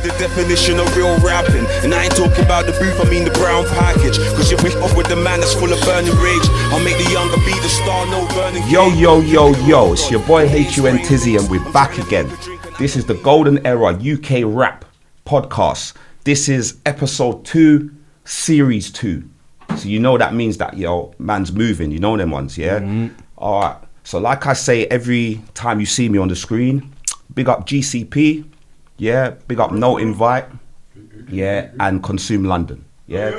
the definition of real rapping. And I ain't talking about the booth, I mean the brown package. Cause you're off with the man that's full of burning rage. I'll make the younger be the star, no burning. Yo, it's your boy HUN Tizzy and we're back again. This is the Golden Era UK Rap Podcast. This is episode 2, series 2. So you know that means that, yo, man's moving, you know them ones, yeah? Mm-hmm. All right, so like I say every time you see me on the screen, big up GCP, yeah, big up No Invite, yeah, and Consume London, yeah?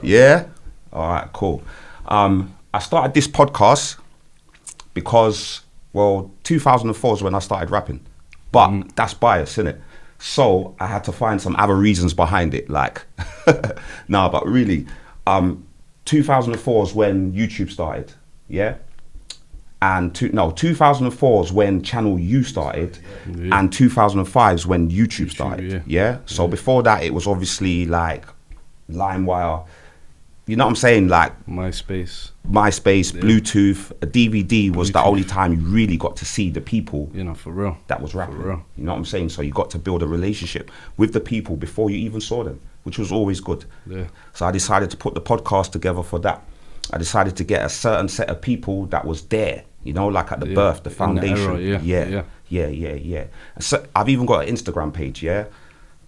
Yeah? All right, cool. I started this podcast because, well, 2004 is when I started rapping, but that's bias, innit? So I had to find some other reasons behind it, like, no, but really, 2004 is when YouTube started, yeah? And 2004 is when Channel U started, and 2005 is when YouTube started, yeah? So before that, it was obviously like LimeWire, you know what I'm saying? Like MySpace, Bluetooth, a DVD was the only time you really got to see the people, you know, for real, that was rapping, you know what I'm saying? So you got to build a relationship with the people before you even saw them, which was always good. Yeah. So I decided to put the podcast together for that. I decided to get a certain set of people that was there, you know, like at the birth, the foundation. Yeah. So I've even got an Instagram page, yeah,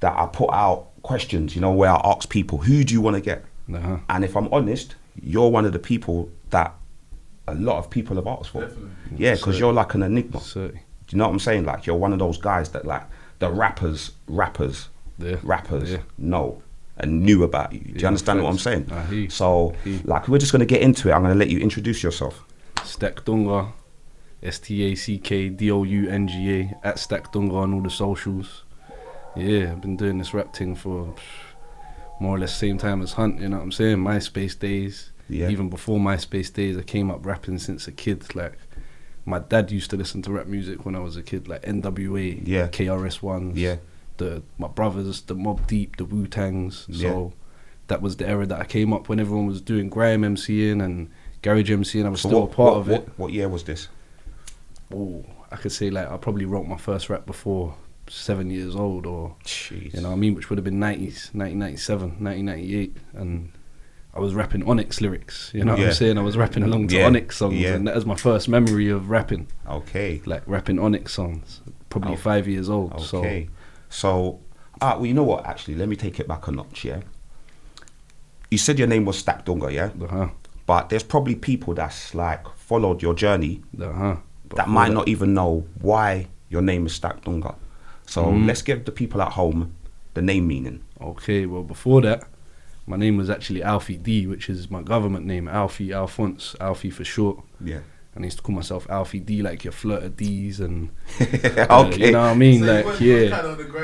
that I put out questions, you know, where I ask people, who do you want to get? Uh-huh. And if I'm honest, you're one of the people that a lot of people have asked for. Definitely. Yeah, because you're like an enigma. Do you know what I'm saying? Like, you're one of those guys that, like, the rappers know and knew about you. Do you understand what I'm saying? So, like, we're just going to get into it. I'm going to let you introduce yourself. DOUNGA, STACKDOUNGA, at DOUNGA on all the socials. Yeah, I've been doing this rap thing for more or less same time as Hunt, you know what I'm saying? MySpace days. Yeah. Even before MySpace days, I came up rapping since a kid. Like, my dad used to listen to rap music when I was a kid, like NWA, KRS-Ones, my brothers, the Mobb Deep, the Wu-Tangs. So that was the era that I came up when everyone was doing grime MCing and garage MCing. I was still a part of it. What year was this? Oh, I could say, like, I probably wrote my first rap before 7 years old, or jeez, you know what I mean, which would have been 90s, 1997, 1998, and I was rapping Onyx lyrics, you know what I'm saying? I was rapping along to Onyx songs, and that was my first memory of rapping. Okay. Like rapping Onyx songs, probably 5 years old. Okay. So, well, you know what, actually, let me take it back a notch, yeah? You said your name was DOUNGA, yeah? Uh-huh. But there's probably people that's, like, followed your journey that might not even know why your name is DOUNGA. So let's give the people at home the name meaning. Okay, well, before that, my name was actually Alfie D, which is my government name, Alphonse, Alfie for short. Yeah. And I used to call myself Alfie D, like your flirter D's and, you know what I mean? So like,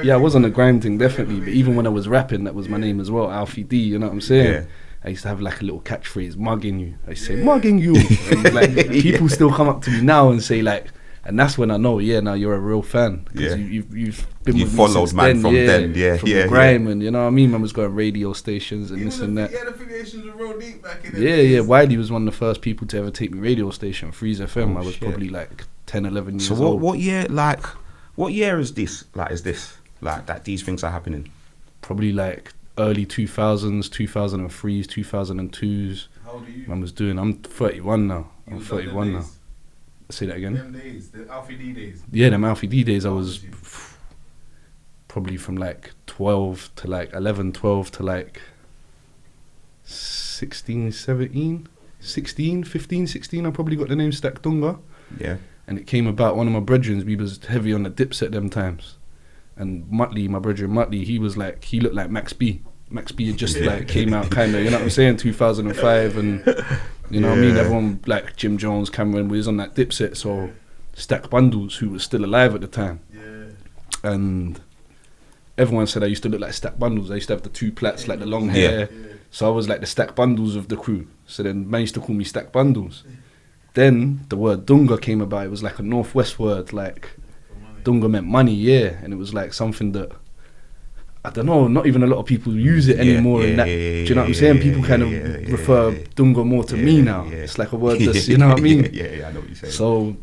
I was on the grime thing, definitely. But even when I was rapping, that was my name as well, Alfie D, you know what I'm saying? Yeah. I used to have like a little catchphrase, mugging you. I used to say, mugging you. And like, people still come up to me now and say like, and that's when I know, now you're a real fan. Because you've been with me since then, from the grime and, you know what I mean? Man was going radio stations and this and that. He had affiliations with Real Deep back in the days. Wiley was one of the first people to ever take me radio station, Freeze FM. I was probably like 10, 11 years old. So what year is this? Like that these things are happening? Probably like early 2000s, 2003s, 2002s. How old are you? I'm 31 now. I'm 31 now. Say that again. Them days, the Alfie D days. Yeah, them Alfie D days. I was probably from like 12 to like 11, 12 to like 16, 17, 16, 15, 16. I probably got the name DOUNGA. Yeah. And it came about one of my brethren, we was heavy on the Dipset them times. And Muttley, my brethren Muttley, he looked like Max B. Max B had just like came out kind of, you know what I'm saying, 2005 and you know what I mean, everyone like Jim Jones, Cameron was on that Dipset, so Stack Bundles, who was still alive at the time. Yeah. And everyone said I used to look like Stack Bundles. I used to have the two plaits, like the long hair. Yeah. So I was like the Stack Bundles of the crew. So then man used to call me Stack Bundles. Then the word Dunga came about. It was like a northwest word, like Dunga meant money, and it was like something that I don't know, not even a lot of people use it anymore. Do you know what I'm saying? People kind of refer Dunga more to me now. It's like a word that's, you know what I mean? I know what you're saying. So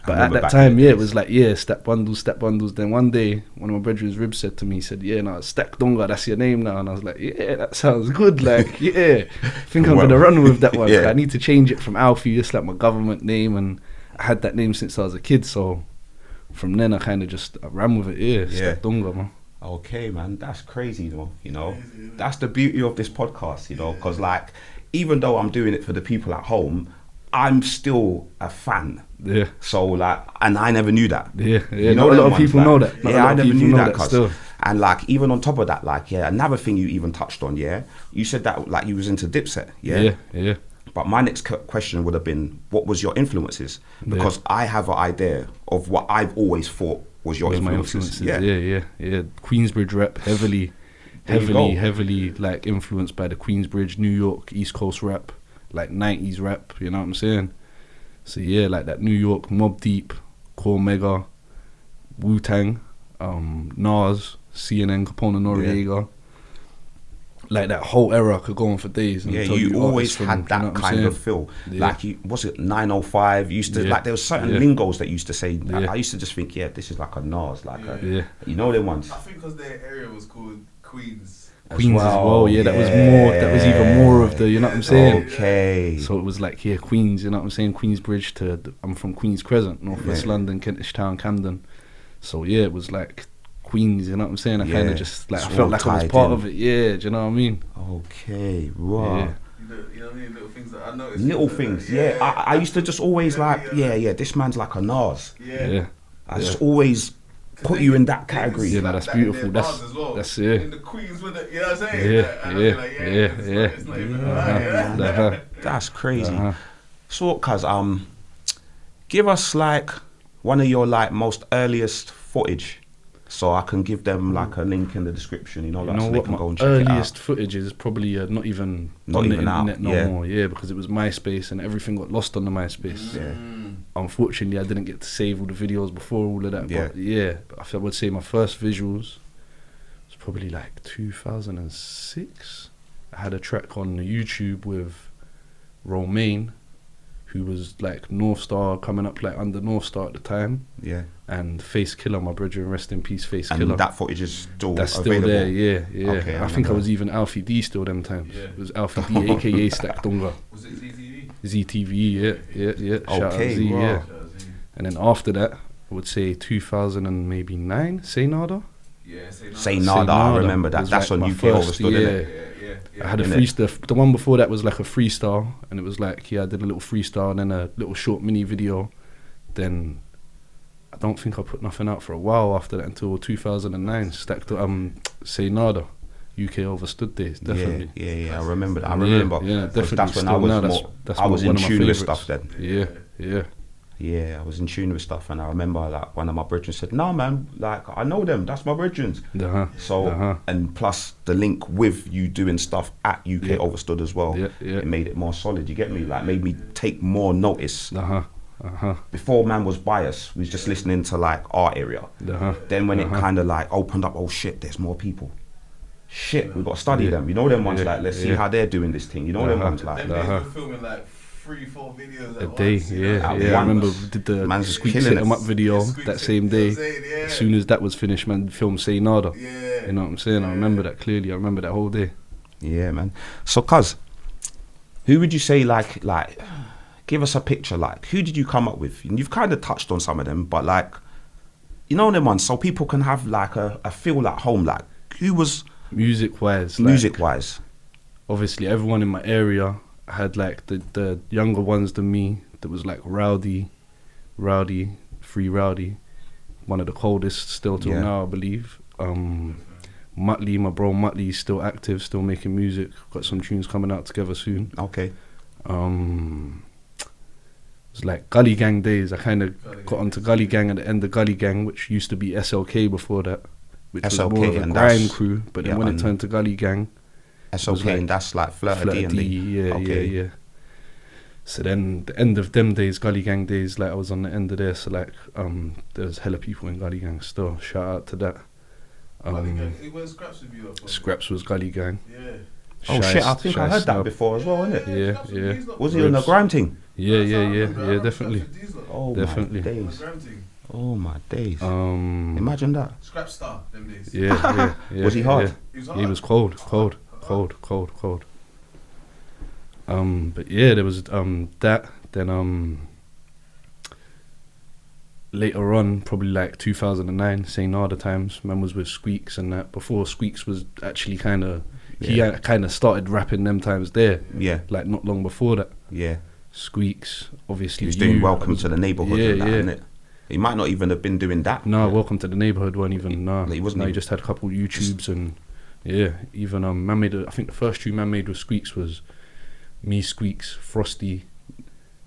But at that time, it was like, stack bundles. Then one day, one of my brethren's ribs said to me, he said, Stack Dunga, that's your name now. And I was like, that sounds good. Like, I think I'm going to run with that one. I need to change it from Alfie. It's like my government name. And I had that name since I was a kid. So from then, I kind of just ran with it. Stack Dunga, man. Okay, man. That's crazy, though. You know, that's the beauty of this podcast, you know, because like, even though I'm doing it for the people at home, I'm still a fan. Yeah. So like, and I never knew that. Yeah. You know, a lot of people know that. I never knew that. Still. And like, even on top of that, like, another thing you even touched on, you said that like you was into Dipset, Yeah. But my next question would have been, what was your influences? Because I have an idea of what I've always thought was your influences. Yeah. Queensbridge rap, heavily like influenced by the Queensbridge, New York, East Coast rap. Like 90s rap, you know what I'm saying? So like that New York, Mobb Deep, Cormega, Wu-Tang, Nas, CNN, Capone Noriega. Like that whole era could go on for days. And you always had that kind of feel. Like, was it 905? Used to like, there was certain lingos that used to say. I used to just think, this is like a Nas, like you know them ones. I think because their area was called Queens. As well, that was more. That was even more of the, you know what I'm saying? Okay. So it was like Queens, you know what I'm saying? Queensbridge I'm from Queens Crescent, Northwest London, Kentish Town, Camden. So it was like Queens, you know what I'm saying? I kind of just like, I felt like I was part of it. Yeah, do you know what I mean? Okay, wow. You know what I mean? Little things that I noticed. Little things, I used to just always like, this man's like a Nas. Yeah. I just always put you in that category. Yeah, that's beautiful. That's in the Queens with it, you know what I'm saying? That's crazy. So, cuz give us like one of your like most earliest footage, so I can give them like a link in the description. You know, so they can go and check it out. Earliest footage is probably not even on the internet no more. Yeah, because it was MySpace and everything got lost on the MySpace. Unfortunately, I didn't get to save all the videos before all of that. But I would say my first visuals was probably like 2006. I had a track on YouTube with Romaine, who was like North Star, coming up like under North Star at the time. Yeah. And Face Killer, my brother, rest in peace, Face Killer. And that footage is still That's available? Still there, yeah. Okay, I think I was even Alfie D still them times. It was Alfie D, aka Stack Dunga. Was it ZTV? ZTV, yeah. Shout out Z, wow. And then after that, I would say 2009, Say Nada. Yeah, Say Nada, I remember that. That's like on UK Overstood, innit? I had a freestyle. The one before that was like a freestyle, and it was like, I did a little freestyle and then a little short mini video. Then I don't think I put nothing out for a while after that until 2009. Stacked Say Nada. UK Overstood days, definitely. Yeah, I remember that. I remember. Yeah, definitely. That's when I was in tune with stuff then. Yeah, I was in tune with stuff, and I remember like one of my brethren said, "No, man, like I know them. That's my brethren." And plus the link with you doing stuff at UK Overstood as well. It made it more solid. You get me? Like made me take more notice. Before man was biased, we was just listening to like our area. Then when it kind of like opened up, oh shit, there's more people. Shit, we got to study them. You know them ones like, let's see how they're doing this thing. You know them ones like. Them days were filming like 3-4 videos a day. I remember we did the Squeak Set 'em Up video that same day. As soon as that was finished, man, film Say Nada. You know what I'm saying? I remember that clearly. I remember that whole day. Yeah, man. So, cuz, who would you say like? Give us a picture. Like, who did you come up with? And you've kind of touched on some of them, but like, you know them ones, so people can have like a feel at home. Like, who was music wise? Obviously, everyone in my area had like the younger ones than me. That was like Rowdy, Free Rowdy, one of the coldest still till now, I believe. Muttley, my bro Muttley, is still active, still making music. Got some tunes coming out together soon. Okay. It's like Gully Gang days. I kind of got onto Gully Gang at the end of Gully Gang, which used to be SLK before that, which SLK was more of a grime crew. But then when it turned to Gully Gang, SLK, like, and that's like Flirty and yeah. So then the end of them days, Gully Gang days, like I was on the end of there. So like there's hella people in Gully Gang still. Shout out to that. Where's Scraps with you? Scraps was Gully Gang. Yeah. Oh shit! I think I heard that before as well, innit? Yeah. Was he on the grime thing? Yeah, definitely. Oh Definitely. my days. Oh my days. Imagine that. Scrap star, them days. Yeah. Was he hard? Yeah. He was cold. But yeah, there was that. Then later on, probably like 2009, St. Nada times, man was with Squeaks and that. Before Squeaks was actually he kind of started rapping them times there. Yeah. Like not long before that. Yeah. Squeaks, obviously. He was doing Welcome to the Neighborhood and that, yeah. innit? He might not even have been doing that. No, Welcome to the Neighborhood weren't even, He wasn't he even. just had a couple YouTubes and even man made I think the first tune man made with Squeaks was me, Squeaks, Frosty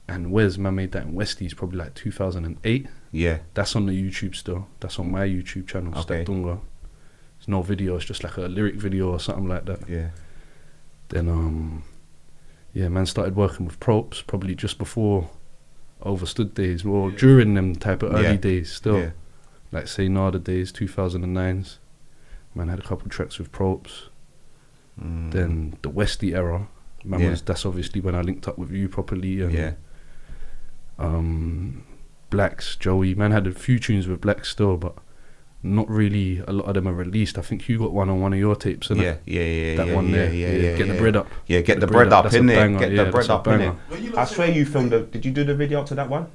and Wes. Man made that in Westy's probably like 2008. Yeah. That's on the YouTube still. That's on my YouTube channel, Okay. DOUNGA. It's no video, it's just like a lyric video or something like that. Yeah. Then man started working with Props probably just before Overstood days, or during them type of early days still. Yeah. Like say Nada days, 2009s. Man had a couple tracks with Props. Then the WESTY era. That's obviously when I linked up with you properly. And Blacks, Joey. Man had a few tunes with Blacks still, but not really a lot of them are released. I think you got one on one of your tapes, innit? Yeah. That one there. Get the bread up. Yeah, get the bread up, That's a innit? banger. Get Yeah, the bread that's a up, innit? banger. I swear you filmed did you do the video to that one?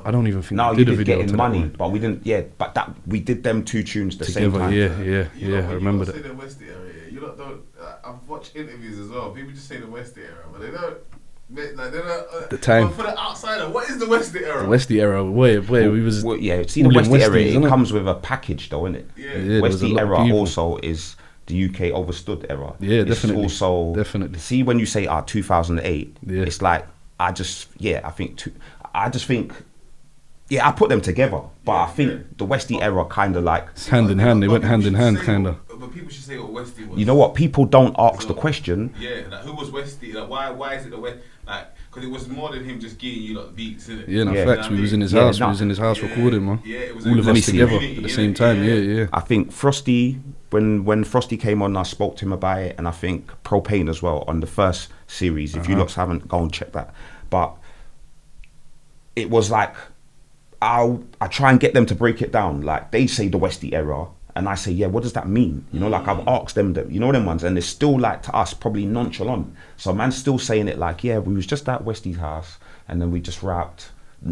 I don't even think No, we you did a did video to Getting that Money, one. but we didn't. Yeah, but that we did them two tunes the same Together, time. yeah. I remember that. Say the Westy area. You lot don't. I've watched interviews as well. People just say the Westy era, but they don't. Like they don't. The time. But for the outsider, what is the Westy era? The WESTY era, where we was. Well, yeah, see the all in Westy era, Westies, it innit? comes with a package though, innit? Yeah. there was a Westy lot of era people. also is the UK Overstood era. Yeah, It's definitely. Also, Definitely. See when you say 2008, Yeah. it's like I just think. Yeah, I put them together, but I think the Westy era kind of like. It's hand in hand. They went hand in hand, kind of. But people should say what Westy was. You know what? People don't ask the question. Yeah, like who was Westy? Like why is it the West? Like because it was more than him just giving you like beats, innit? Yeah, no, Yeah. facts. We was in his Yeah, house. no. We was in his house recording, man. Yeah, it was All of us together community, at the innit? same time. Yeah. I think Frosty, when Frosty came on, I spoke to him about it, and I think Propane as well on the first series. If you lots haven't, go and check that. But it was like I try and get them to break it down. Like they say the Westy era, and I say, yeah, what does that mean? You know, like I've asked them, you know them ones, and it's still like to us probably nonchalant. So man's still saying it like, yeah, we was just at Westy's house, and then we just rapped.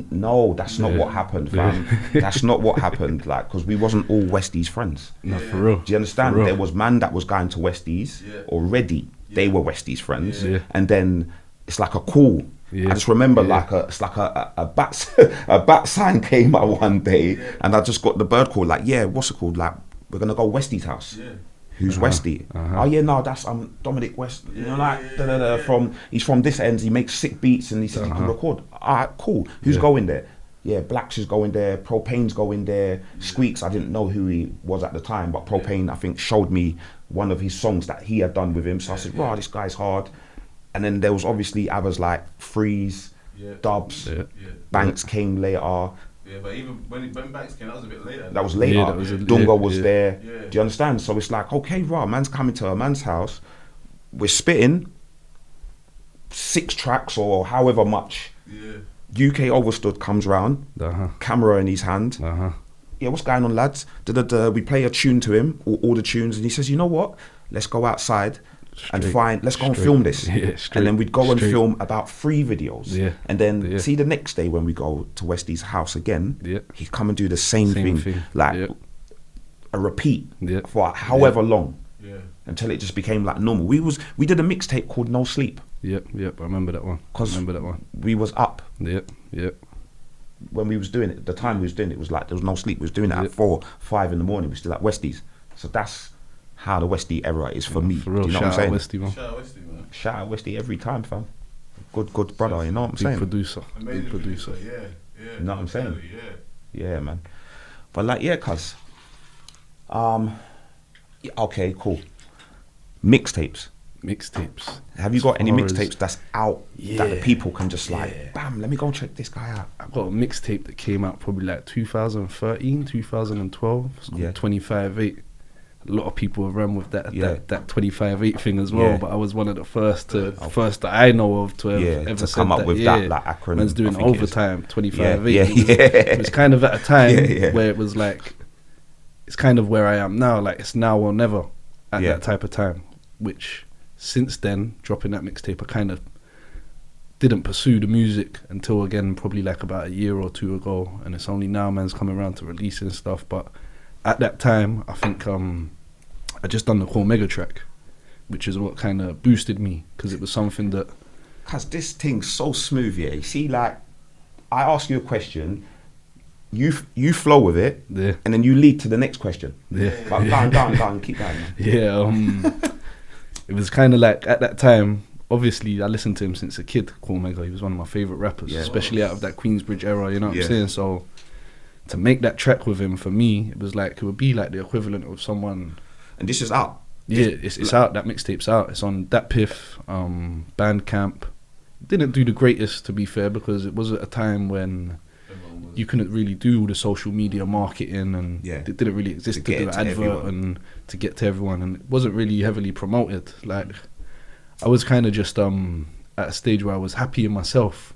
No, that's not what happened, fam. That's not what happened, like, because we wasn't all Westy's friends. No, for real. Do you understand? For real. There was man that was going to Westy's already. They were Westy's friends, Yeah. and then it's like a call. Yeah. I just remember it's like a bat sign came out one day, and I just got the bird call. Like, yeah, what's it called? Like, we're gonna go Westy's house. Yeah. Who's Westy? Oh yeah, no, that's Dominic West. You know, like he's from this end. He makes sick beats, and he says he can record. Alright, cool. Who's going there? Yeah, Blacks is going there. Propane's going there. Squeaks, I didn't know who he was at the time, but Propane, I think, showed me one of his songs that he had done with him. So I said, wow, this guy's hard. And then there was obviously others like Freeze, Dubs, Banks came later. Yeah, but even when Banks came, that was a bit later. That was later. Yeah, that was DOUNGA was there. Yeah. Do you understand? So it's like, okay, right, man's coming to a man's house. We're spitting 6 tracks or however much. Yeah. UK Overstood comes round, camera in his hand. Yeah, what's going on, lads? We play a tune to him, all the tunes, and he says, you know what? Let's go outside and let's go and film this. Yeah, and then we'd go and film about 3 videos. Yeah. And then see the next day when we go to Westy's house again, Yeah. he'd come and do the same thing. Like a repeat for however long. Yeah. Until it just became like normal. We did a mixtape called No Sleep. Yep. I remember that one. We was up. Yep. When we was doing it, the time we was doing it was like there was no sleep. We was doing it at 4, 5 in the morning. We still at Westy's. So that's how the Westy era is for me. For real. Do you know Shout what I'm saying? out Westy, man. Shout out Westy, man. Shout out Westy every time, fam. Good brother, you know what I'm Big saying? producer. Amazing Big producer. Yeah. You know what I'm saying? Yeah. Yeah, man. But like, yeah, cuz. Okay, cool. Mixtapes. Have you got any mixtapes that's out that the people can just like, bam, let me go check this guy out? I've got a mixtape that came out probably like 2013, 2012. It's called 25-8. a lot of people have run with that 25/8 thing as well, but I was one of the first that I know of to have ever to said come up that. with that like acronym. Man's doing overtime 25/8. Yeah. It was kind of at a time where it was like, it's kind of where I am now. Like it's now or never at that type of time. Which since then, dropping that mixtape, I kind of didn't pursue the music until again probably like about a year or two ago, and it's only now man's coming around to releasing stuff. But at that time, I think I just done the Cormega track, which is what kind of boosted me, because it was something that... Because this thing's so smooth, yeah. You see, like, I ask you a question, you flow with it, and then you lead to the next question. But go on, keep going. Man. It was kind of like, at that time, obviously, I listened to him since a kid, Cormega. He was one of my favourite rappers, especially out of that Queensbridge era, you know what I'm saying? So to make that track with him, for me, it was like, it would be like the equivalent of someone... And this is out? Yeah, it's out. That mixtape's out. It's on Dat Piff, Bandcamp. Didn't do the greatest, to be fair, because it was at a time when you couldn't really do all the social media marketing, and it didn't really exist to do an advert everyone. And to get to everyone, and it wasn't really heavily promoted. Like, I was kind of just at a stage where I was happy in myself,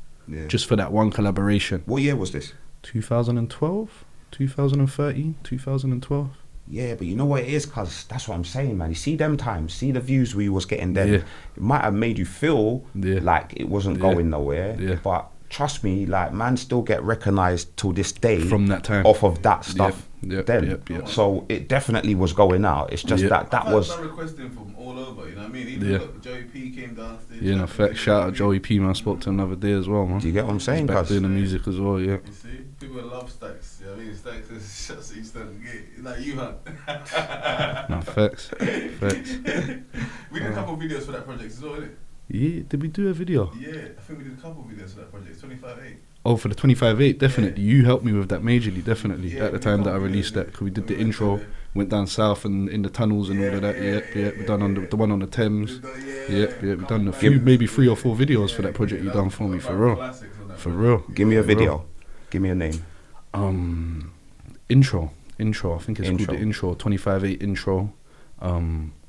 just for that one collaboration. What year was this? 2012, 2013, 2012. Yeah, but you know what it is, cause that's what I'm saying, man. You see them times, see the views we was getting then. It might have made you feel like it wasn't going nowhere. But trust me, like, man still get recognised till this day from that time off of that stuff. So it definitely was going out. It's just that was. I'm requesting from all over, you know what I mean? Even Joey P came downstairs. Yeah, in fact, shout out Joey P, man. I spoke to him the other day as well, man. Do you get what I'm saying? He's back doing the music as well, You see, people love Stacks. You know what I mean? Stacks is shots that you still get. Like you, Hunt. No, facts. We did a couple of videos for that project as well, didn't it? Yeah, did we do a video? Yeah, I think we did a couple of videos for that project. 25/8. Oh, for the 25/8, definitely. You helped me with that majorly, definitely. At the time that I released that, because we did the intro, went down south and in the tunnels and all of that. We done on the one on the Thames. We done a few, maybe 3 or 4 videos for that project you done for me, for real. For real. Give me a video. Give me a name. Intro. I think it's called the intro. 25/8 intro.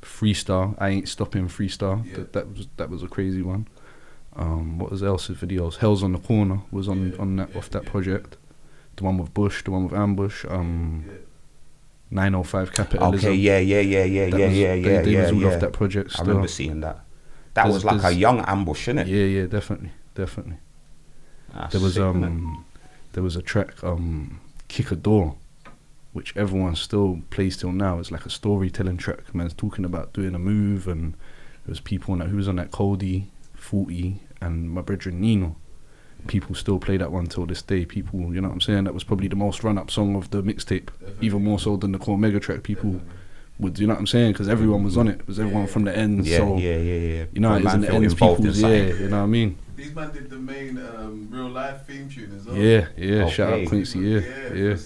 Freestyle. I Ain't Stopping Freestyle. That was a crazy one. What was else's videos? Hell's on the Corner was on that off that project. The one with Bush, the one with Ambush. 905 Capitalism. Okay, yeah. They was all off that project still. I remember seeing that. That was like a young Ambush, innit? Yeah, definitely. That's there was sick, there was a track, Kick a Door, which everyone still plays till now. It's like a storytelling track. Man's talking about doing a move, and there was people on that. Who was on that? Cody, 40, and my brethren Nino. People still play that one till this day. People, you know what I'm saying? That was probably the most run-up song of the mixtape, even more so than the Cormega track. People would, you know what I'm saying? Because everyone was on it. It was everyone from the end. Yeah. You know, it's in the ends. People's, you know what I mean? These man did the main real life theme tune as well. Yeah. Okay. Shout out Quincy. Yeah.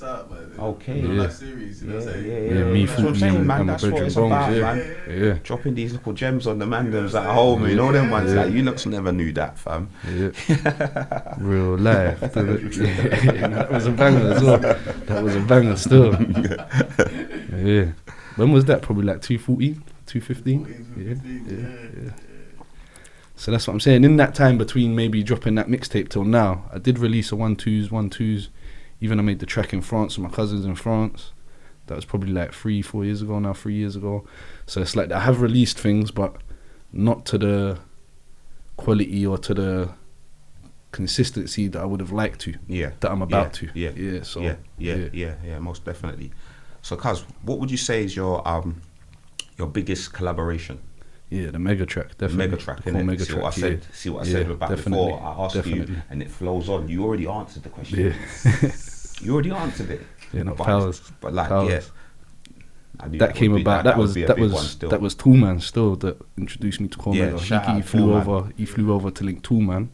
Okay. Real life series. You know what I'm saying? Yeah, me, that's what I'm saying, man. and my That's what brethren it's about, Bones. man. Dropping these little gems on the mandems at home, you know them ones. Like, you looks never knew that, fam. Yeah. Real life. That was a banger as well. That was a banger still. Yeah. When was that? Probably like 214, 215. Yeah. So that's what I'm saying. In that time between maybe dropping that mixtape till now, I did release a 1-2s. Even I made the track in France with my cousins in France. That was probably like 3 years ago now, 3 years ago. So it's like I have released things, but not to the quality or to the consistency that I would have liked to. That I'm about to. Yeah, most definitely. So, Kaz, what would you say is your biggest collaboration? Yeah, the mega track, definitely. Mega track, innit? See what I said about before. I asked you, and it flows on. You already answered the question. You already answered it. Yeah, not powers. But like, powers. That came about. That was Tool Man still that introduced me to Cormega. He flew over to link Tool Man.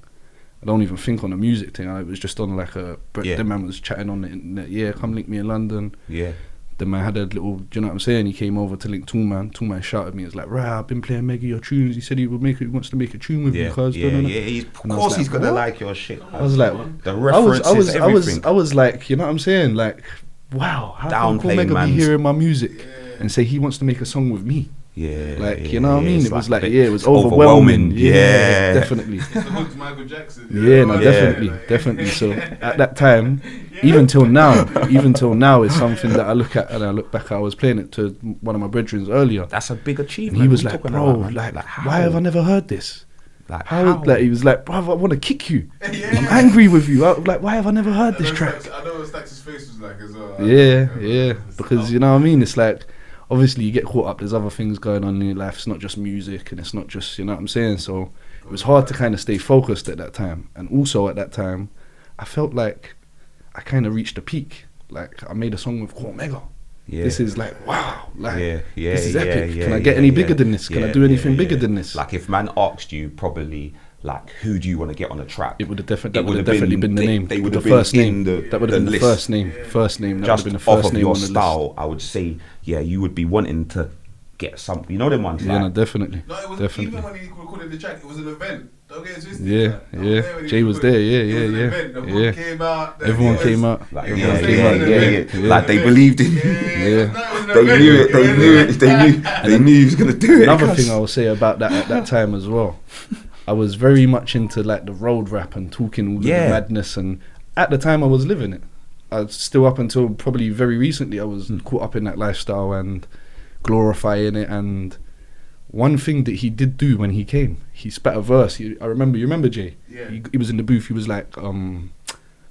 I don't even think on a music thing. I was just on like the man was chatting on the internet. Yeah, come link me in London. Yeah. The man had a little, do you know what I'm saying? He came over to link Tool Man. Tool Man shouted at me. He was like, "Right, I've been playing Mega your tunes." He said he wants to make a tune with you, cuz. Of course he's gonna like your shit. I was like, the references, everything. I was like, you know what I'm saying? Like, wow, how can Cormega be hearing my music? and say he wants to make a song with me. Yeah, like you know what I mean. It was like it was overwhelming. Yeah, definitely. It's the hook to Michael Jackson. Yeah, no, definitely. So at that time, even till now, it's something that I look at and I look back. I was playing it to one of my brethren earlier. That's a big achievement. And he was like, bro, like why have I never heard this? Like how? Like he was like, bro, I want to kick you. I'm angry with you. Like, why have I never heard this track? I know what Stax's face was like as well. Yeah. Because you know what I mean. It's like, obviously you get caught up. There's other things going on in your life. It's not just music, and it's not just, you know what I'm saying. So it was hard to kind of stay focused at that time. And also at that time, I felt like I kind of reached a peak. Like I made a song with Cormega. Yeah. This is like, wow, like this is epic. Can I get any bigger than this? Can I do anything bigger than this? Like if man asked you probably like who do you want to get on the track, it would have definitely been the name. They would have been the first name. That would have been the first name. First name. Just off of your style, I would say, yeah, you would be wanting to get something. You know them ones. Yeah, no, definitely. No, it was definitely. Even when he recorded the track, it was an event. Don't get it twisted. Yeah. Jay was there. Yeah. Came out. Everyone came out. Like, like they believed in you. Yeah. They knew it. They knew he was gonna do it. Another thing I will say about that at that time as well, I was very much into like the road rap and talking all the madness, and at the time I was living it. I was still up until probably very recently I was caught up in that lifestyle and glorifying it. And one thing that he did do when he came, he spat a verse. You remember Jay? Yeah. He was in the booth. He was like, I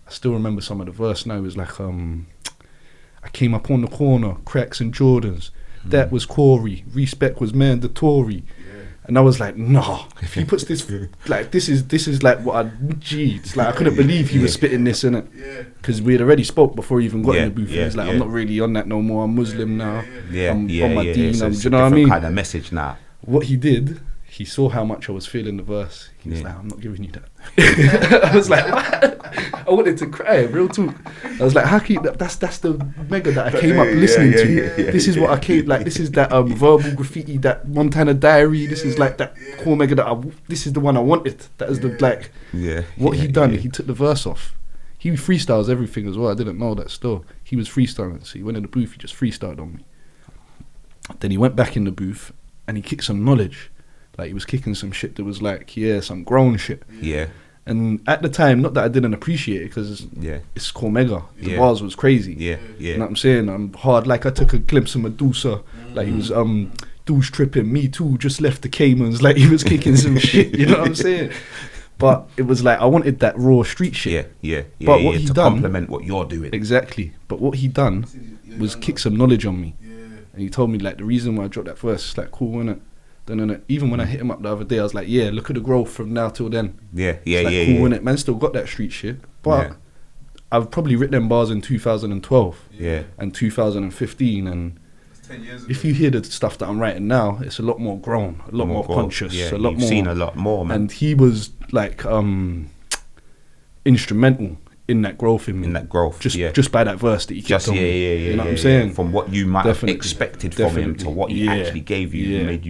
still remember some of the verse now. It was like, I came up on the corner, cracks and Jordans. That was Corey. Respect was mandatory. And I was like, nah. If he puts this, like this is like what it's like I couldn't believe he was spitting this in it. Because we had already spoke before he even got in the booth. He's like, I'm not really on that no more. I'm Muslim now. I'm on my deen. So do you know what I mean? Kind of message now. What he did, he saw how much I was feeling the verse. He was like, I'm not giving you that. I was like, what? I wanted to cry, real talk. I was like, how can you, that's the mega that I came up listening to. This is what I came, like, this is that verbal graffiti, that Montana Diary. This is like that Cormega that this is the one I wanted. That is the, like, what he done. He took the verse off. He freestyles everything as well. I didn't know that still. He was freestyling. So he went in the booth, he just freestyled on me. Then he went back in the booth and he kicked some knowledge. Like he was kicking some shit that was like, some grown shit. Yeah. And at the time, not that I didn't appreciate it, because it's Cormega. The bars was crazy. Yeah. You know what I'm saying? I'm hard. Like I took a glimpse of Medusa. Like he was douche tripping. Me too. Just left the Caymans. Like he was kicking some shit. You know what I'm saying? But it was like I wanted that raw street shit. Yeah. But what he to done, complement what you're doing. Exactly. But what he done was kick some knowledge on me. And he told me like the reason why I dropped that verse is like cool, innit? Then even when I hit him up the other day, I was like, look at the growth from now till then. Cool, innit? Man still got that street shit. But I've probably written them bars in 2012 and 2015, and 10 years ago. If you hear the stuff that I'm writing now, it's a lot more grown, a lot more conscious, a lot you've more. seen a lot more, man. And he was like instrumental in that growth in me. In that growth, just by that verse that he kept on me. You know what I'm saying? From what you might have expected from him to what he actually gave you, made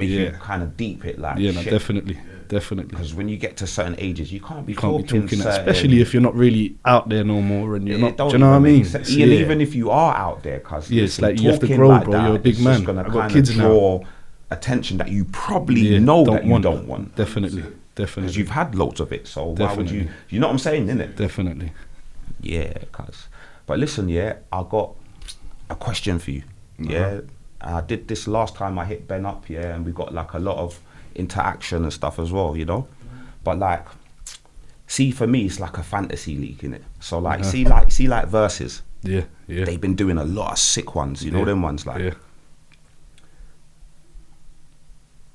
you kind of deep it like shit. Definitely. Because when you get to certain ages, you can't be talking certain, especially if you're not really out there no more and you're not. Do you know what I mean? Even if you are out there, cause it's like you have to grow, like bro. You're a big man. I've got kids now. Attention that you probably know that you don't want. Definitely. Because you've had loads of it, so why would you? You know what I'm saying, innit? Definitely. Yeah, cuz. But listen, I got a question for you. I did this last time I hit Ben up, and we got like a lot of interaction and stuff as well, you know. But like, see, for me, it's like a fantasy league, innit? So like, see like verses. Yeah. They've been doing a lot of sick ones, you know them ones like. Yeah.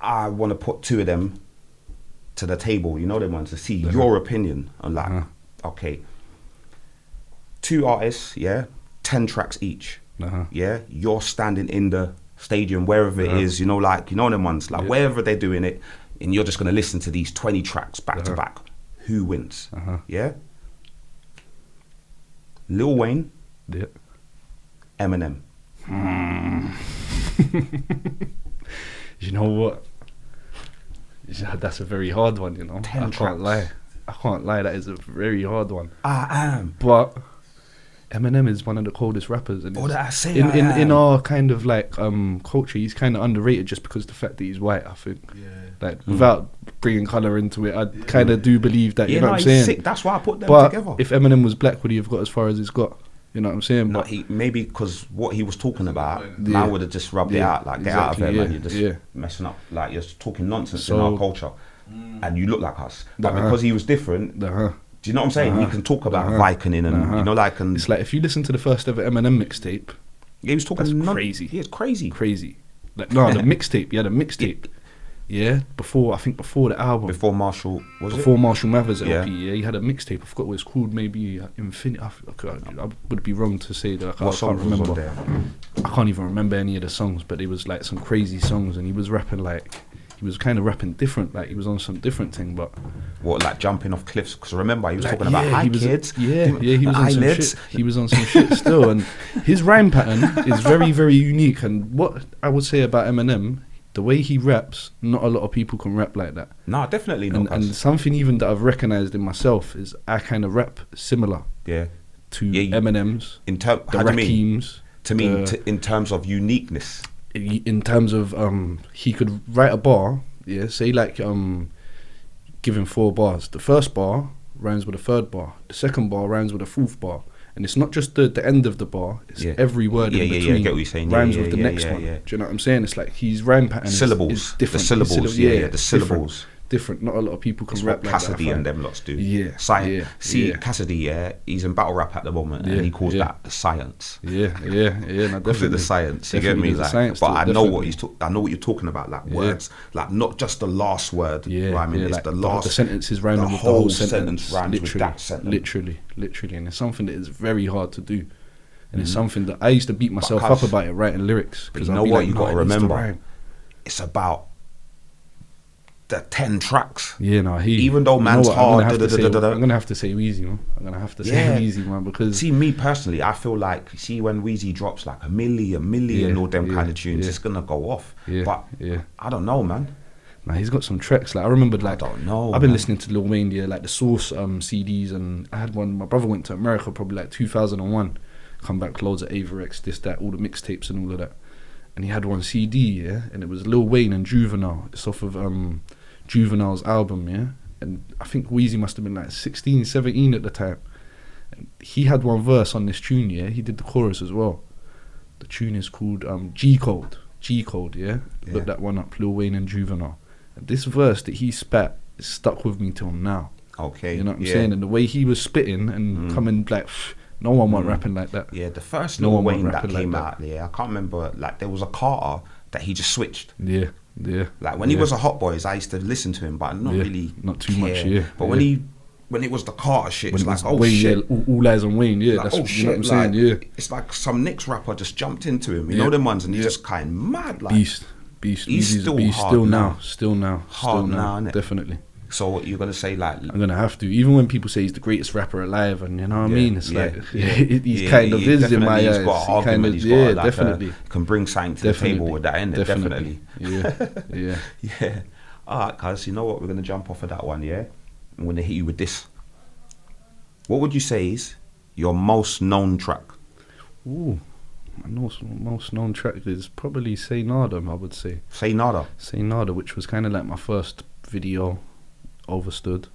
I want to put two of them to the table, you know them ones, to see your opinion on like, okay, two artists, 10 tracks each. You're standing in the stadium, wherever it is, you know them ones, like wherever they're doing it, and you're just going to listen to these 20 tracks back to back. Who wins? LilWayne, Eminem. You know what? That's a very hard one, you know. I can't lie. That is a very hard one. I am. But Eminem is one of the coldest rappers, and in our kind of like culture, he's kind of underrated just because of the fact that he's white. I think, without bringing color into it, I kind of do believe that. You know what I'm saying? Sick. That's why I put them together. If Eminem was black, would he have got as far as he's got? You know what I'm saying? No, maybe because what he was talking about, man would have just rubbed it out, like, get out of it, man. You're just messing up, like, you're talking nonsense in our culture, and you look like us. But because he was different, do you know what I'm saying? You can talk about Vicodin and, you know, like... And it's like, if you listen to the first ever Eminem mixtape, he was talking... crazy. He is crazy. Crazy. Like, no, the mixtape, the mixtape. Yeah, before the album. Before Marshall, Before Marshall Mathers LP, he had a mixtape. I forgot what it's called, maybe Infinity. I would be wrong to say that. I can't remember. Was on there? I can't even remember any of the songs, but it was like some crazy songs, and he was rapping like... He was kind of rapping different, like he was on some different thing, but... What, like jumping off cliffs? Because remember, he was talking about kids. He was on some shit. He was on some shit still, and his rhyme pattern is very, very unique. And what I would say about Eminem, the way he raps, not a lot of people can rap like that. No, definitely not. And something even that I've recognised in myself is I kind of rap similar to Eminem's, the Rakim's. To me, in terms of uniqueness. In terms of he could write a bar, say like give him 4 bars. The first bar rhymes with a third bar, the second bar rhymes with a fourth bar, and it's not just the end of the bar, it's every word in between I get what you're saying. Rhymes with the next one. Do you know what I'm saying? It's like his rhyme pattern is different. The syllables, the syllables. Different. Not a lot of people can rap like Cassidy that. and them lots do. Cassidy, he's in battle rap at the moment, and he calls that the science. No, definitely the science. You get me? Like, but I know what I know what you're talking about. Like words, like not just the last word rhyming. It's like the last. The sentences rhyming with the whole sentence rhymes with that sentence. Literally, and it's something that is very hard to do. And it's something that I used to beat myself up about it, writing lyrics. Because you know what you got to remember? It's about the 10 tracks. Even though man's hard, I'm gonna have to say Weezy, man. I'm gonna have to say Weezy, man, because me personally, I feel like when Weezy drops like a million all them kind of tunes, it's gonna go off. But I don't know, man. Nah, he's got some tracks. Like I remembered, like I don't know. I've been listening to LilWayne, like the Source CDs, and I had one. My brother went to America probably like 2001. Come back, loads of Averex, this, that, all the mixtapes and all of that. And he had one CD, and it was LilWayne and Juvenile. It's off of Juvenile's album, and I think Weezy must have been like 16, 17 at the time. And he had one verse on this tune, he did the chorus as well. The tune is called G Code, Look that one up, LilWayne and Juvenile. And this verse that he spat is stuck with me till now. Okay, you know what I'm saying? And the way he was spitting and coming like... No one went rapping like that. Yeah, the first LilWayne that came out, I can't remember, like there was a Carter that he just switched. Yeah. Like when he was a Hot Boys, I used to listen to him, but not too much. But when it was the Carter shit, it's like, Wayne, shit. All eyes on Wayne, like, that's shit, you know what I'm saying, It's like some Knicks rapper just jumped into him, you know them ones, and he just kind of mad, like. Beast. He's still beast hard still now, innit? Definitely. So what you're gonna say, like I'm gonna have to, even when people say he's the greatest rapper alive, and you know what I mean, it's he's kind of is in my eyes. Got an argument, he's got like definitely can bring something to the table with that, innit? Definitely. Yeah. Alright, guys, you know what? We're gonna jump off of that one, I'm gonna hit you with this. What would you say is your most known track? Ooh, my most known track is probably Say Nada, I would say. Say Nada, which was kind of like my first video. Overstood.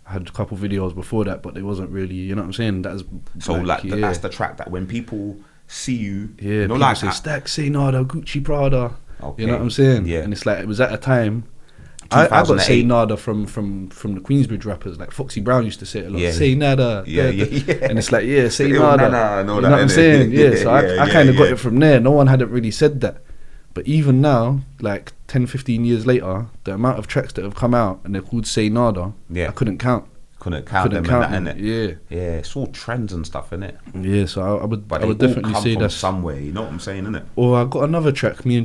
I had a couple videos before that, but it wasn't really, you know what I'm saying? That's so like that's the track that when people see you, you know, like say Stack, Say Nada, Gucci, Prada. Okay. You know what I'm saying? Yeah. And it's like it was at a time. I got Say Nada from the Queensbridge rappers, like Foxy Brown used to say it a lot. Say Nada, and it's like Say Nada. You know what I'm saying? So I kind of got it from there. No one hadn't really said that. But even now, like 10, 15 years later, the amount of tracks that have come out and they're called Say Nada, I couldn't count. Couldn't count them, innit? Yeah, it's all trends and stuff, innit? Yeah, so I would definitely say that's somewhere. You know what I'm saying, innit? Or I got another track, my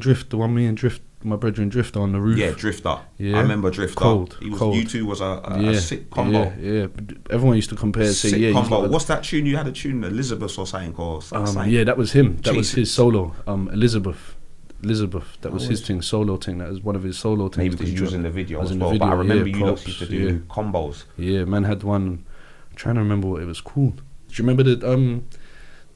brethren Drifter on the roof. Yeah, Drifter. Yeah, I remember Drifter. Cold. You two was a sick combo. Yeah. Everyone used to compare. Say combo. What's that tune? You had a tune, Elizabeth or something, or something? Yeah, that was him. That was his solo. Elizabeth, that was his thing, solo thing. That was one of his solo things. Maybe because he was in the video as well. But I remember you lot used to do combos. Yeah, man had one. I'm trying to remember what it was called. Do you remember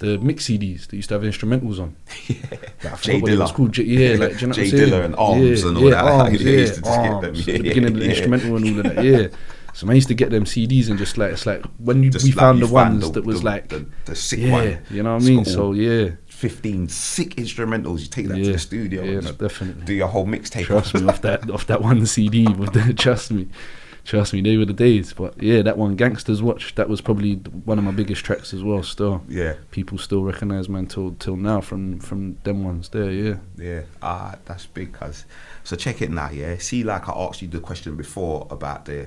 the mix CDs that used to have instrumentals on. Yeah. Like, Jay what it was Dilla. called. Yeah, like, do you know what Jay I'm saying? Dilla and Arms and all that. Arms, They used to just get them. Arms, Yeah, the beginning of the yeah. instrumental and all of that. Yeah. So I used to get them CDs and just like, it's like when Just we like found you the found ones that was like the sick yeah, one. you know what I It's mean? got So all yeah. 15 sick instrumentals. You take that to the studio. Yeah, and no, just definitely. do your whole mixtape. Trust me, off that one CD. Trust me, they were the days. But yeah, that one, Gangsters Watch, that was probably one of my biggest tracks as well. Still, Yeah. people still recognise, man, till now from them ones there. Yeah, Yeah. That's big, cuz. So check it now, yeah. See, like I asked you the question before about the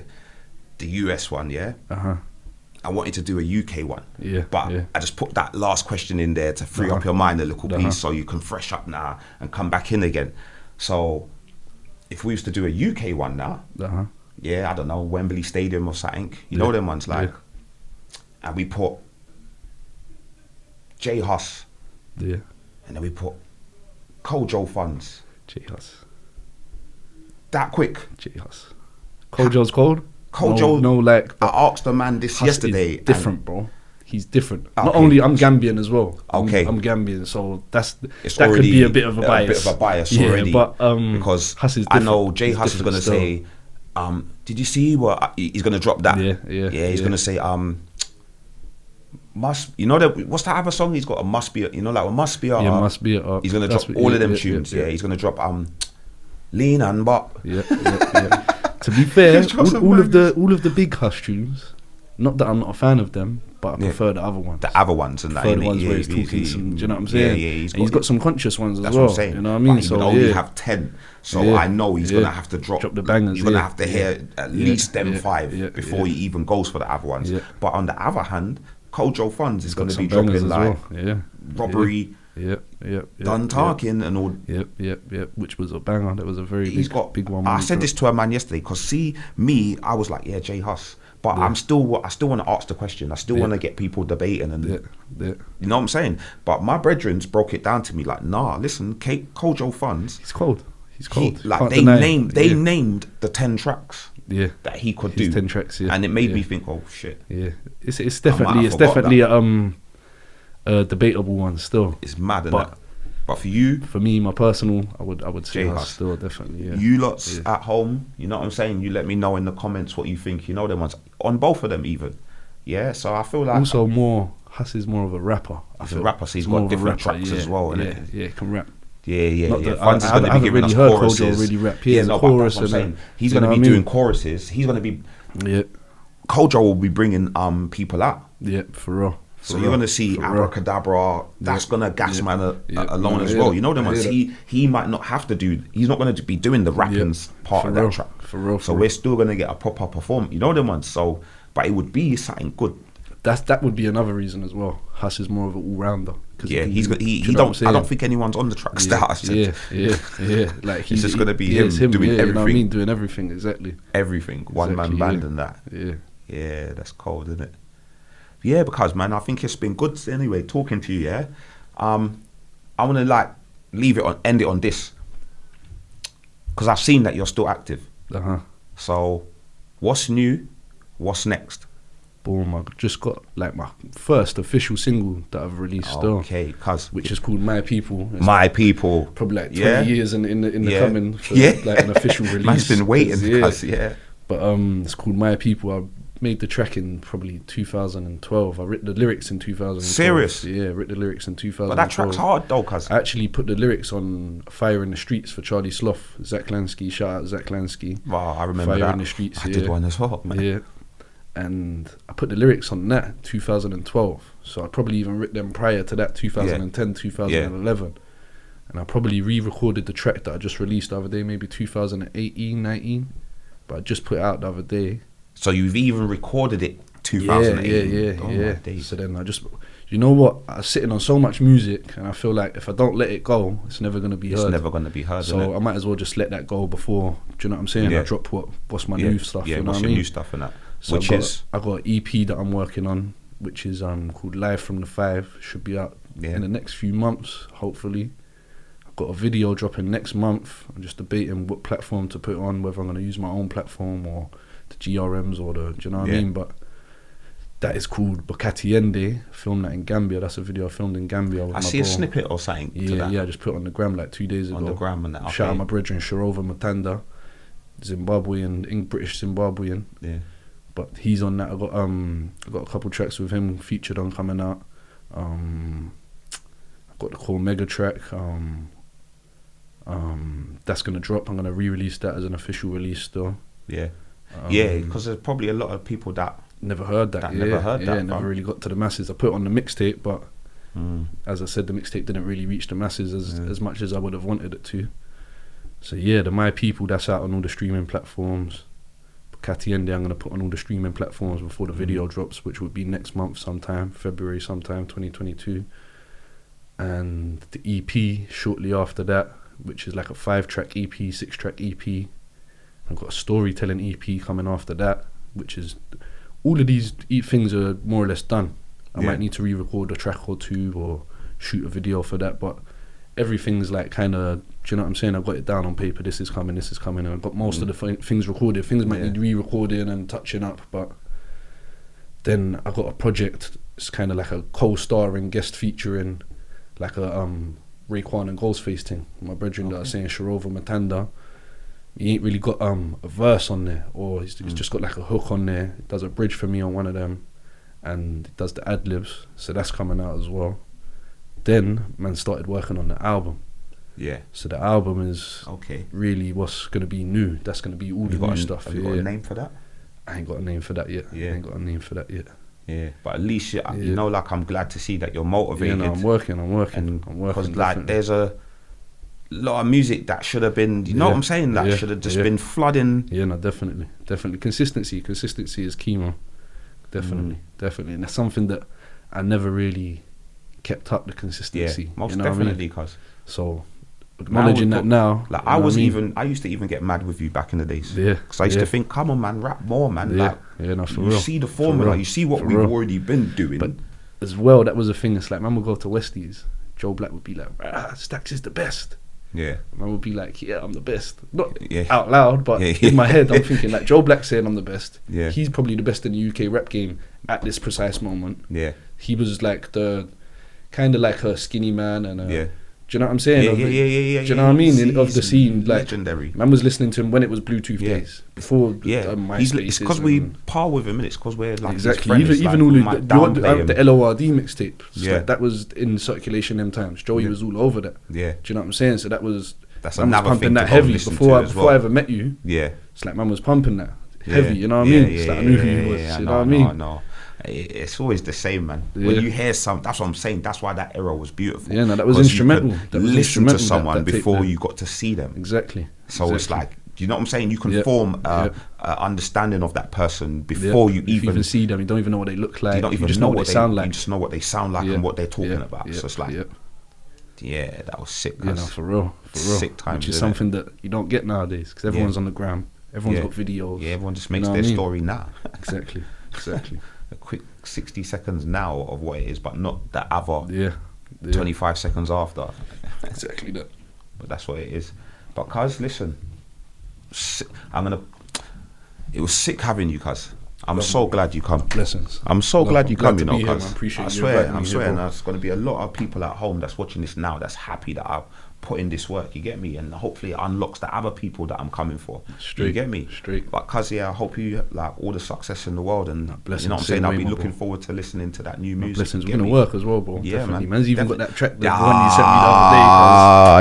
US one, yeah. I wanted to do a UK one, Yeah, but yeah. I just put that last question in there to free up your mind a little piece, so you can fresh up now and come back in again. So, if we used to do a UK one now, yeah, I don't know, Wembley Stadium or something, you know them ones, like, and we put JHus, yeah, and then we put KojoFunds. JHus, That quick. Kojo's cold. Kojo, no, like I asked the man this Hus yesterday. is different, bro. He's different. Okay. Not only I'm Gambian as well. Okay. I'm Gambian, so that could already be a bit of a bias. Already, but because Hus is I different. know JHus is different gonna still. say, did you see what he's gonna drop that? Yeah. He's gonna say, must, you know that, what's that other song he's got? A must be, you know, like a must be. Must be. He's gonna drop all of them tunes. Yeah, he's gonna drop Lean and Bop. Yeah. To be fair, all of the big Hus tunes. Not that I'm not a fan of them, but I prefer the other ones. The other ones and that. The ones where he's talking some. Do you know what I'm saying? Yeah. He's got some conscious ones as that's well. What I'm saying. You know what I mean? But he So would only have 10. So I know he's gonna have to drop the bangers. You're gonna have to hear at least them 5 before he even goes for the other ones. Yeah. But on the other hand, KojoFunds is gonna be some dropping bangers as like well. Robbery. Done talking and all. Yep. Which was a banger. That was a very big one. I said this to a man yesterday because see me, I was like, yeah, JHus, but I still want to ask the question. I still want to get people debating and you know what I'm saying. But my brethrens broke it down to me like, nah, listen, KojoFunds. He's cold. Like they named the 10 tracks. Yeah, that he could do 10 tracks. Yeah, and it made me think, oh shit. Yeah, it's definitely a debatable one still. It's mad, but for you, for me, my personal, I would say JHus still definitely. Yeah. You lots at home, you know what I'm saying. You let me know in the comments what you think. You know them ones on both of them even. Yeah, so I feel like also Hus is more of a rapper. He's a rapper, so he's got different tracks as well. Yeah, can rap. Yeah. Funds is going to be giving us choruses. Kojo really rap. Chorus what I'm saying. He's going to be doing choruses. He's going to be. Kojo will be bringing people out. Yeah, for real. So you're going to see Abracadabra. That's going to gas man alone as well. You know them ones. He might not have to do. He's not going to be doing the rapping part of that track. For real. So we're still going to get a proper performance. You know them ones. So, but it would be something good. That would be another reason as well. Hus is more of an all-rounder. Yeah, I don't think anyone's on the tracks that I said. Yeah. Like he's just gonna be him doing everything. You know what I mean? Doing everything, exactly. Everything, one man band and that. Yeah, that's cold, isn't it? Yeah, because man, I think it's been good anyway talking to you. Yeah, I want to end it on this because I've seen that you're still active. So, what's new? What's next? Boom, I just got like my first official single that I've released which is called My People. It's My People. Probably like 20 years in the coming for like an official release. Man's been waiting But it's called My People. I made the track in probably 2012. I wrote the lyrics in 2012. Serious? Yeah, wrote the lyrics in 2012. But that track's hard though, cuz. I actually put the lyrics on Fire in the Streets for Charlie Sloth. Zach Lansky, shout out Zach Lansky. Wow, I remember Fire that. in the Streets, I did one as well, man. Yeah. And I put the lyrics on that 2012. So I probably even written them prior to that 2010, 2011. And I probably re-recorded the track that I just released the other day, maybe 2018, 19. But I just put it out the other day. So you've even recorded it 2018? Yeah. So then I just, you know what? I was sitting on so much music and I feel like if I don't let it go, it's never going to be heard. It's never going to be heard, So I might as well just let that go before, do you know what I'm saying? I drop what's my new stuff, you know what's what I your mean? new stuff and that. So I got an EP that I'm working on, which is called Live from the 5. Should be out in the next few months, hopefully. I've got a video dropping next month. I'm just debating what platform to put on, whether I'm going to use my own platform or the GRMs or do you know what I mean? But That is called Bokatiende. Filmed that in Gambia. That's a video I filmed in Gambia. With I my see bro. a snippet or something. to Yeah, that. yeah. I just put it on the gram like 2 days ago. On the gram and that. Shout out okay. my brethren Shirova Matanda, Zimbabwean, British Zimbabwean. Yeah. But he's on that. I got a couple tracks with him featured on coming out. I've got the Cormega track. That's gonna drop. I'm gonna re-release that as an official release though. Yeah. Yeah, because there's probably a lot of people that never heard that. never heard that. Yeah, never really got to the masses. I put it on the mixtape, but as I said, the mixtape didn't really reach the masses as much as I would have wanted it to. So yeah, the My People, that's out on all the streaming platforms. Katiende, I'm going to put on all the streaming platforms before the video drops, which would be next month sometime, February sometime, 2022. And the EP shortly after that, which is like a 5-track EP, 6-track EP. I've got a storytelling EP coming after that, which is, all of these things are more or less done. I might need to re-record a track or two or shoot a video for that, but everything's like kind of, do you know what I'm saying? I've got it down on paper, this is coming, and I've got most of the things recorded. Things might need re-recording and touching up, but then I got a project, it's kind of like a co-starring, guest featuring, like a Raekwon and Ghostface thing. My brethren that are saying Shirova Matanda, he ain't really got a verse on there, or he's just got like a hook on there. He does a bridge for me on one of them, and he does the ad-libs, so that's coming out as well. Then man started working on the album. Yeah. So the album is really what's gonna be new. That's gonna be all the new stuff. Have you got a name for that? I ain't got a name for that yet. Yeah. I ain't got a name for that yet. Yeah, but at least you know, like, I'm glad to see that you're motivated. Yeah, no, I'm working. Because like, there's a lot of music that should have been, you know what I'm saying? That should have just been flooding. Yeah, no, definitely. Consistency is key, man. Definitely. And that's something that I never really kept up, the consistency. Yeah, most you know definitely, cuz. So acknowledging that now, like, I used to even get mad with you back in the days. Yeah, because I used to think, come on, man, rap more, man. Yeah, like, no, for you real. see the formula, you see what we've already been doing. But as well, that was a thing. It's like, man would go to Westies. Joe Black would be like, Stacks is the best. Yeah. Man would be like, yeah, I'm the best. Not out loud, but in my head, I'm thinking like, Joe Black saying I'm the best. Yeah. He's probably the best in the UK rap game at this precise moment. Yeah. He was like the kind of like a skinny man and do you know what I'm saying? Yeah. Do you know what I mean? Of the scene, like, legendary. Man was listening to him when it was Bluetooth days, before MySpace. It's because we par with him, and it's because we're like exactly. Even all the LORD mixtape, like, that was in circulation them times. Joey was all over that. Yeah, do you know what I'm saying? So that's another pumping thing that heavy before I ever met you. Yeah, it's like man was pumping that heavy. You know what I mean? It's like I knew who he was. You know what I mean? No. It's always the same, man. When you hear some, that's what I'm saying. That's why that era was beautiful. Yeah, no, that was instrumental. That was listen to someone before you got to see them. Exactly. So it's like, you know what I'm saying? You can form a understanding of that person before you even see them. You don't even know what they look like. You just know what they sound like. You just know what they sound like and what they're talking about. So it's like, that was sick. Yeah, no, for real. Sick times. Which is something that you don't get nowadays, because everyone's on the gram. Everyone's got videos. Yeah, everyone just makes their story now. Exactly. A quick 60 seconds now of what it is, but not the other 25 seconds after. Exactly that. But that's what it is. But cuz, listen, it was sick having you, cuz. I'm so glad you come. Blessings. I'm so glad you come, you know, cuz. I swear, there's going to be a lot of people at home that's watching this now that's happy that I've put in this work, you get me? And hopefully it unlocks the other people that I'm coming for. You get me? But cuz, I hope you like all the success in the world, and you know what I'm saying? I'll be looking forward to listening to that new music. Blessings. We're going to work as well, bro. Yeah, definitely. man. Man's even got that track, the one you sent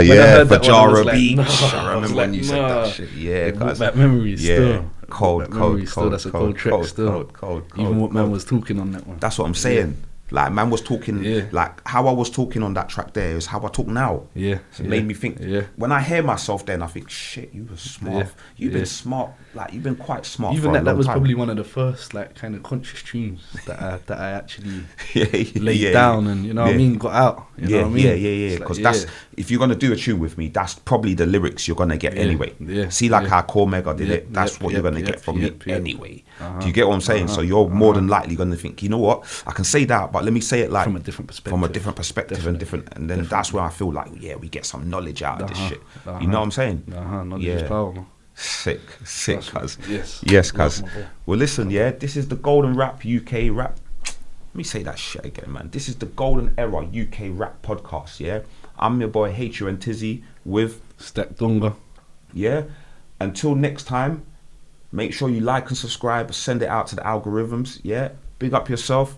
me the other day. For Jara Beach. I remember when you said that shit. Yeah, cuz. That memory still. Cold. That's a cold track still. Even what man was talking on that one. That's what I'm saying. Like, man was talking, like, how I was talking on that track there is how I talk now. Yeah. So it made me think, when I hear myself then, I think, shit, you were smart. You've been smart, like, you've been quite smart even for a long that was time. Probably one of the first, like, kind of conscious tunes that I actually laid down and, you know what I mean, got out. You know what I mean? Because that's, if you're going to do a tune with me, that's probably the lyrics you're going to get anyway. See, like how Cormega did it, that's what you're going to get from me anyway. Do you get what I'm saying? So you're more than likely going to think, you know what, I can say that, but let me say it like from a different perspective, and then that's where I feel like we get some knowledge out of this shit. You know what I'm saying? Knowledge is power. Sick, cuz. Yes, cuz. Well, listen, this is the Golden Rap UK Rap Let me say that shit again, man. This is the Golden Era UK Rap Podcast, yeah? I'm your boy HUNTizzy with DOUNGA. Yeah? Until next time, make sure you like and subscribe, send it out to the algorithms, yeah? Big up yourself.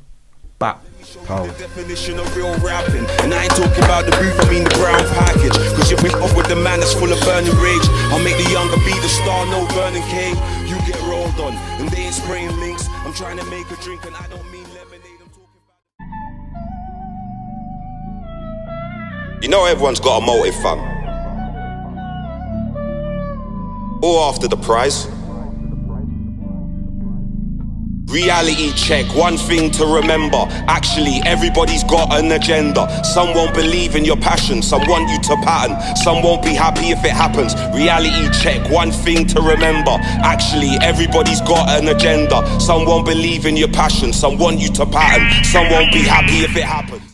Back. The definition of real rapping, and I ain't talking about the booth, I mean the brown package. Cause you whip up with the man that's full of burning rage. I'll make the younger be the star, no burning cake. You get rolled on, and they ain't spraying links. I'm trying to make a drink, and I don't mean lemonade, I'm talking about. You know everyone's got a motive, fam. All after the prize. Reality check, one thing to remember. Actually, everybody's got an agenda. Some won't believe in your passion, some want you to pattern. Some won't be happy if it happens. Reality check, one thing to remember. Actually, everybody's got an agenda. Some won't believe in your passion, some want you to pattern. Some won't be happy if it happens.